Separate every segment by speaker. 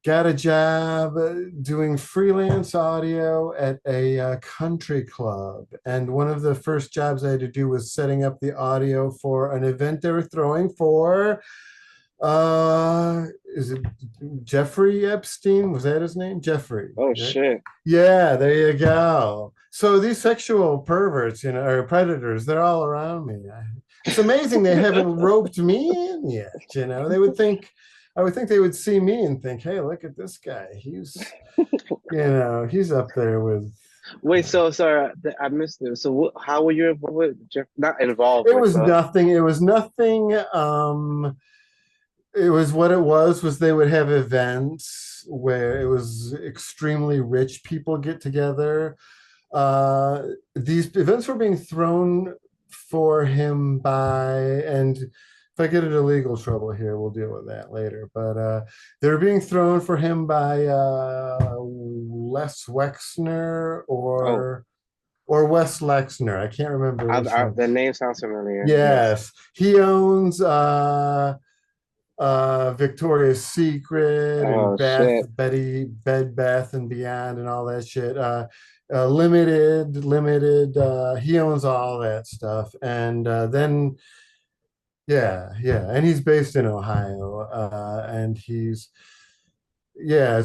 Speaker 1: got a job doing freelance audio at a country club. And one of the first jobs I had to do was setting up the audio for an event they were throwing for, is it Jeffrey Epstein? Was that his name? Jeffrey,
Speaker 2: Oh
Speaker 1: right?
Speaker 2: shit.
Speaker 1: Yeah, there you go. So these sexual perverts, or predators, they're all around me. It's amazing they haven't roped me in yet. They would think, I would think they would see me and think, hey, look at this guy. He's up there with.
Speaker 2: Wait, so sorry, I missed it. So how were you involved with Jeff? Not involved
Speaker 1: It
Speaker 2: with,
Speaker 1: was
Speaker 2: but
Speaker 1: nothing. It was nothing. It was what it was they would have events where it was extremely rich people get together. These events were being thrown for him by, and if I get into legal trouble here, we'll deal with that later. But they're being thrown for him by Les Wexner
Speaker 2: oh,
Speaker 1: or Wes Lexner. I can't remember which one.
Speaker 2: the name sounds familiar. Yes.
Speaker 1: Yes, he owns Victoria's Secret and
Speaker 2: Oh shit.
Speaker 1: Bed Bath and Beyond and all that shit. Limited. He owns all that stuff, and then yeah, and he's based in Ohio, and it's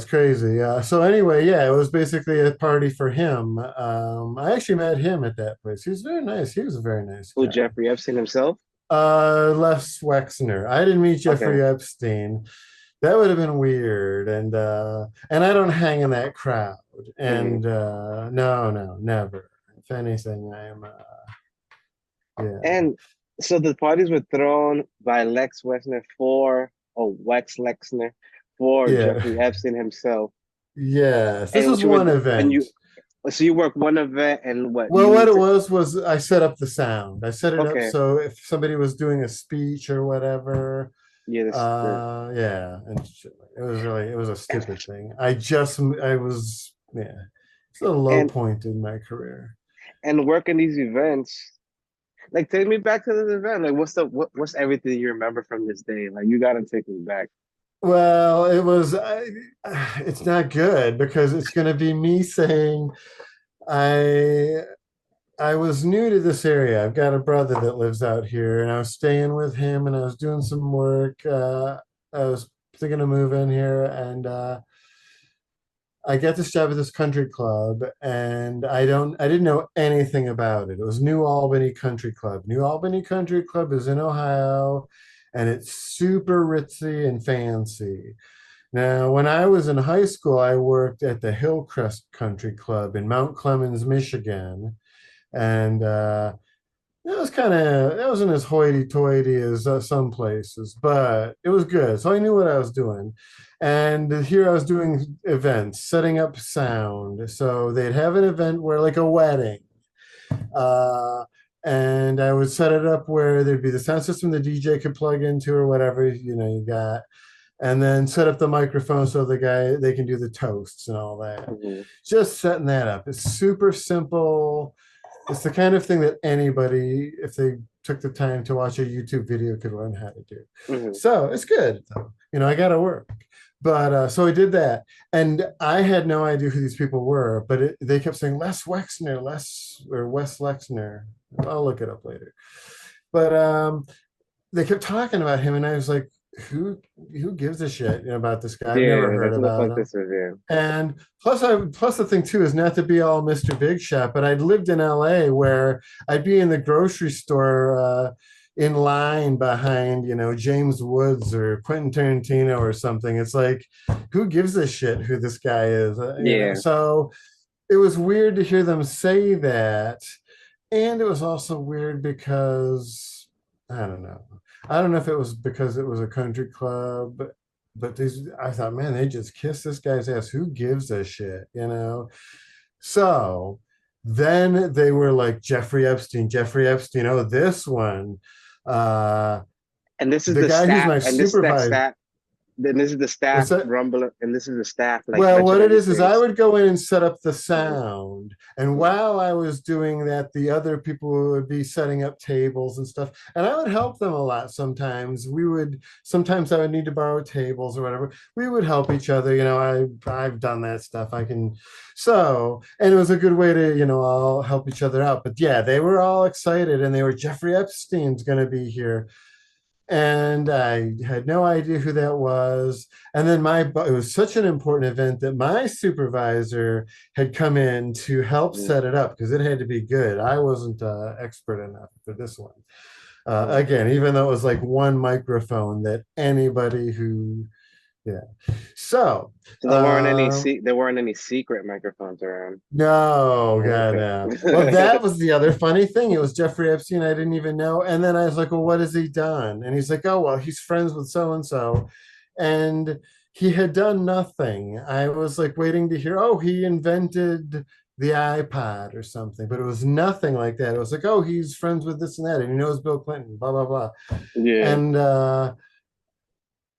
Speaker 1: crazy. So anyway, yeah, it was basically a party for him. I actually met him at that place. He was very nice. He was a very nice
Speaker 2: Who,
Speaker 1: guy.
Speaker 2: Jeffrey Epstein himself?
Speaker 1: Les Wexner. I didn't meet
Speaker 2: Okay.
Speaker 1: Jeffrey Epstein. That would have been weird. And I don't hang in that crowd.
Speaker 2: Mhm.
Speaker 1: And no, never. If anything, yeah.
Speaker 2: And so the parties were thrown by Lex Wexner for, or Wex Lexner for
Speaker 1: Yeah.
Speaker 2: Jeffrey Epstein himself.
Speaker 1: Yes. This
Speaker 2: And
Speaker 1: was
Speaker 2: what you
Speaker 1: one
Speaker 2: would, and
Speaker 1: event.
Speaker 2: you, so you work one event and what
Speaker 1: Well, what
Speaker 2: you,
Speaker 1: it was I set up the sound. I set it up
Speaker 2: okay.
Speaker 1: so if somebody was doing a speech or whatever,
Speaker 2: Yeah,
Speaker 1: yeah, and it was a stupid thing. I was, yeah, it's a low
Speaker 2: and
Speaker 1: point in my career.
Speaker 2: working these events. Like, take me back to this event. Like, what's everything you remember from this day? Like, you gotta take me back.
Speaker 1: Well, it's not good because it's going to be me saying I I was new to this area. I've got a brother that lives out here, and I was staying with him, and I was doing some work. I was thinking to move in here, and I get this job at this country club, and I didn't know anything about it. It was New Albany Country Club. New Albany Country Club is in Ohio, and it's super ritzy and fancy. Now, when I was in high school, I worked at the Hillcrest Country Club in Mount Clemens, Michigan, and that wasn't as hoity-toity as some places, but it was good. So I knew what I was doing. And here I was doing events, setting up sound. So they'd have an event where, like a wedding, uh, and I would set it up where there'd be the sound system the DJ could plug into or whatever you got, and then set up the microphone so they can do the toasts and all that.
Speaker 2: Mhm.
Speaker 1: Just setting that up. It's super simple. It's the kind of thing that anybody, if they took the time to watch a YouTube video, could learn how to do.
Speaker 2: Mhm.
Speaker 1: So it's good, though. I got to work. But so I did that, and I had no idea who these people were. But they kept saying Les Wexner, Les or Wes Lexner. I'll look it up later. But they kept talking about him, and I was like, who gives a shit about this guy? I've never
Speaker 2: Yeah,
Speaker 1: heard
Speaker 2: like who the
Speaker 1: about
Speaker 2: fuck
Speaker 1: him.
Speaker 2: this is? Yeah.
Speaker 1: And plus the thing too is not to be all Mr. Big Shot, but I'd lived in LA where I'd be in the grocery store in line behind, James Woods or Quentin Tarantino or something. It's like, who gives a shit who this guy is?
Speaker 2: Yeah.
Speaker 1: So it was weird to hear them say that. And it was also weird because I don't know. I don't know if it was because it was a country club, but I thought, man, they just kissed this guy's ass. Who gives a shit? So then they were like Jeffrey Epstein. Oh, this one. Uh
Speaker 2: And this is
Speaker 1: the
Speaker 2: the
Speaker 1: guy who's
Speaker 2: staff,
Speaker 1: my
Speaker 2: and this is that
Speaker 1: supervisor.
Speaker 2: staff. then this is the staff
Speaker 1: What's that?
Speaker 2: rumble, and this is the staff like
Speaker 1: Well, what it
Speaker 2: mentioning these
Speaker 1: is I
Speaker 2: things.
Speaker 1: would go in and set up the
Speaker 2: Mhm.
Speaker 1: sound. And while I was doing that, the other people would be setting up tables and stuff. And I would help them a lot sometimes. Sometimes I would need to borrow tables or whatever. We would help each other. I've done that stuff. And it was a good way to, all help each other out. But yeah, they were all excited and they were, Jeffrey Epstein's going to be here, and I had no idea who that was. And then it was such an important event that my supervisor had come in to help
Speaker 2: Mhm.
Speaker 1: set it up because it had to be good. I wasn't expert enough for this one.
Speaker 2: Mhm.
Speaker 1: Again, even though it was like one microphone that anybody who, yeah. So,
Speaker 2: So
Speaker 1: uh,
Speaker 2: there weren't any secret microphones around.
Speaker 1: no, God,
Speaker 2: Okay.
Speaker 1: no. Well, that was the other funny thing. It was Jeffrey Epstein. I didn't even know. And then I was like, well, what has he done? And he's like, oh, well, he's friends with so and so. And he had done nothing. I was like waiting to hear, oh, he invented the iPod or something, but it was nothing like that. It was like, oh, he's friends with this and that, and he knows Bill Clinton, blah, blah, blah.
Speaker 2: Yeah.
Speaker 1: And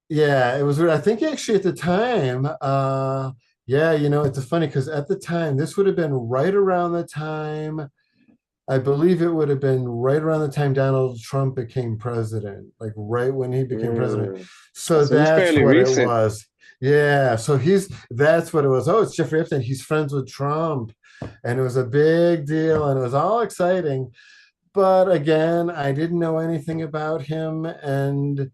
Speaker 1: yeah, it was weird. I think actually at the time, yeah, it's funny because at the time, this would have been right around the time, I believe it would have been right around the time Donald Trump became president, like right when he became president.
Speaker 2: Mm.
Speaker 1: So
Speaker 2: So this is
Speaker 1: that's
Speaker 2: fairly
Speaker 1: what it
Speaker 2: recent.
Speaker 1: was. Yeah, so that's what it was. Oh, it's Jeffrey Epstein. He's friends with Trump. And it was a big deal and it was all exciting. But again, I didn't know anything about him. And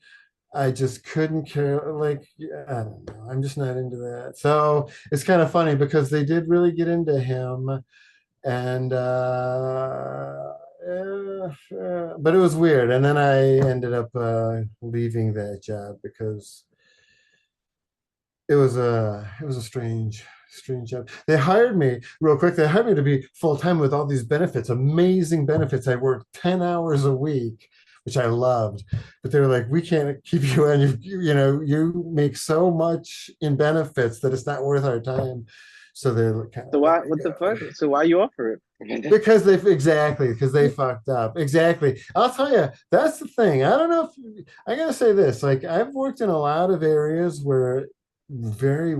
Speaker 1: I just couldn't care. Like, yeah, I don't know. I'm just not into that. So it's kind of funny because they did really get into him, and but it was weird. And then I ended up leaving that job because it was a strange job. They hired me real quick. They hired me to be full time with all these benefits, amazing benefits. I worked 10 hours a week, which I loved. But they were like, we can't keep you on. You make so much in benefits that it's not worth our time. So they kind
Speaker 2: So
Speaker 1: of let
Speaker 2: why
Speaker 1: me
Speaker 2: what the
Speaker 1: go.
Speaker 2: fuck? So why you offer it?
Speaker 1: Because they fucked up. Exactly. I'll tell you, that's the thing. I don't know if I gotta say this. Like I've worked in a lot of areas where very